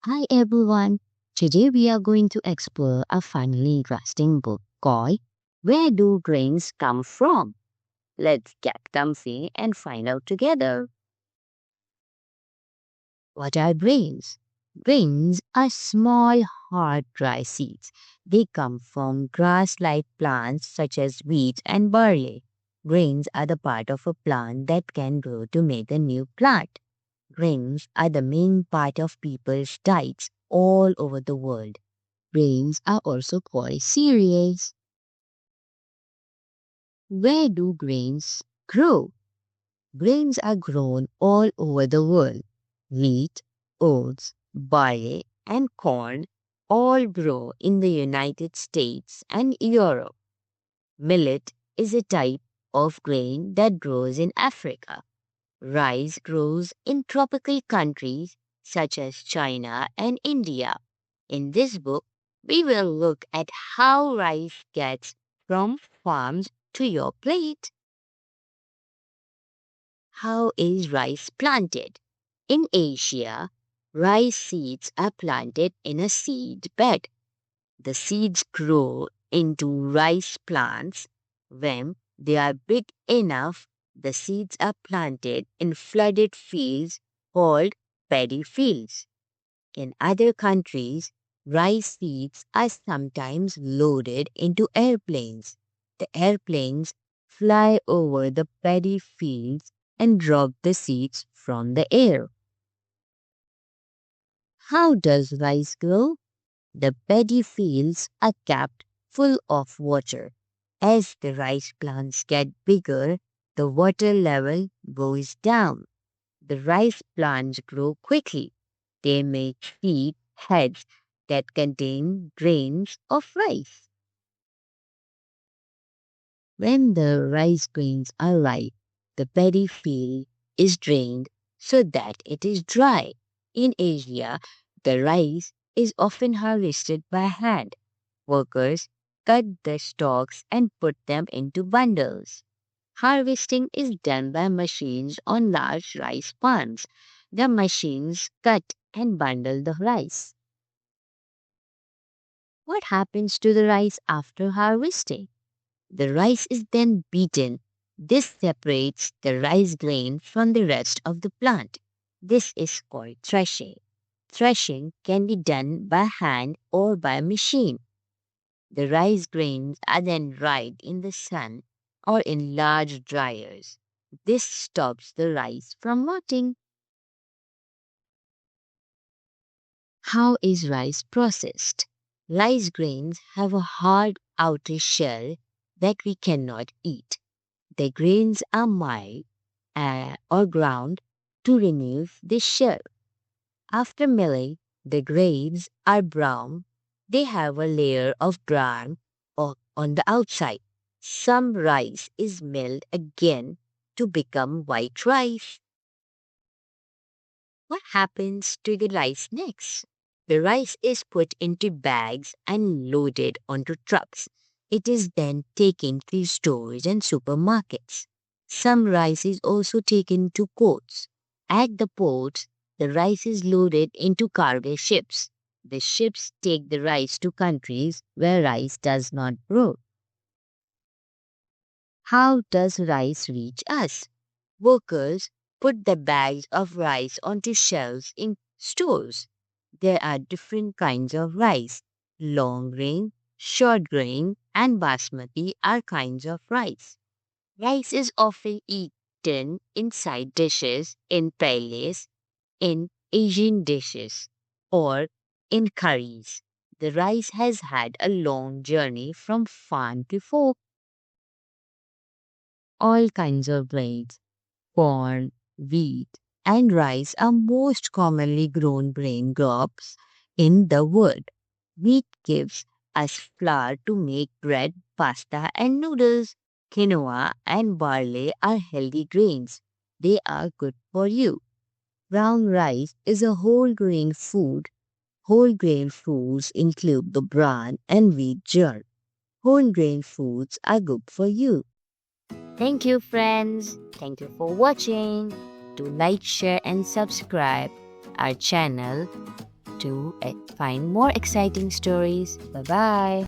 Hi everyone. Today we are going to explore a finally interesting book called Where Do Grains Come From? Let's get comfy and find out together. What are grains? Grains are small, hard, dry seeds. They come from grass-like plants such as wheat and barley. Grains are the part of a plant that can grow to make a new plant. Grains are the main part of people's diets all over the world. Grains are also called cereals. Where do grains grow? Grains are grown all over the world. Wheat, oats, barley, and corn all grow in the United States and Europe. Millet is a type of grain that grows in Africa. Rice grows in tropical countries such as China and India. In this book, we will look at how rice gets from farms to your plate. How is rice planted? In Asia, rice seeds are planted in a seed bed. The seeds grow into rice plants. When they are big enough, the seeds are planted in flooded fields called paddy fields. In other countries, rice seeds are sometimes loaded into airplanes. The airplanes fly over the paddy fields and drop the seeds from the air. How does rice grow? The paddy fields are kept full of water. As the rice plants get bigger, the water level goes down. The rice plants grow quickly. They make seed heads that contain grains of rice. When the rice grains are ripe, the paddy field is drained so that it is dry. In Asia, the rice is often harvested by hand. Workers cut the stalks and put them into bundles. Harvesting is done by machines on large rice farms. The machines cut and bundle the rice. What happens to the rice after harvesting? The rice is then beaten. This separates the rice grain from the rest of the plant. This is called threshing. Threshing can be done by hand or by machine. The rice grains are then dried in the sun or in large dryers. This stops the rice from rotting. How is rice processed? Rice grains have a hard outer shell that we cannot eat. The grains are milled or ground to remove the shell. After milling, the grains are brown. They have a layer of bran on the outside. Some rice is milled again to become white rice. What happens to the rice next? The rice is put into bags and loaded onto trucks. It is then taken to stores and supermarkets. Some rice is also taken to ports. At the ports, the rice is loaded into cargo ships. The ships take the rice to countries where rice does not grow. How does rice reach us? Workers put the bags of rice onto shelves in stores. There are different kinds of rice. Long grain, short grain, and basmati are kinds of rice. Rice is often eaten in side dishes, in palace, in Asian dishes, or in curries. The rice has had a long journey from farm to fork. All kinds of grains, corn, wheat, and rice are most commonly grown grain crops in the world. Wheat gives us flour to make bread, pasta, and noodles. Quinoa and barley are healthy grains. They are good for you. Brown rice is a whole grain food. Whole grain foods include the bran and wheat germ. Whole grain foods are good for you. Thank you, friends. Thank you for watching. Do like, share, and subscribe our channel to find more exciting stories. Bye bye.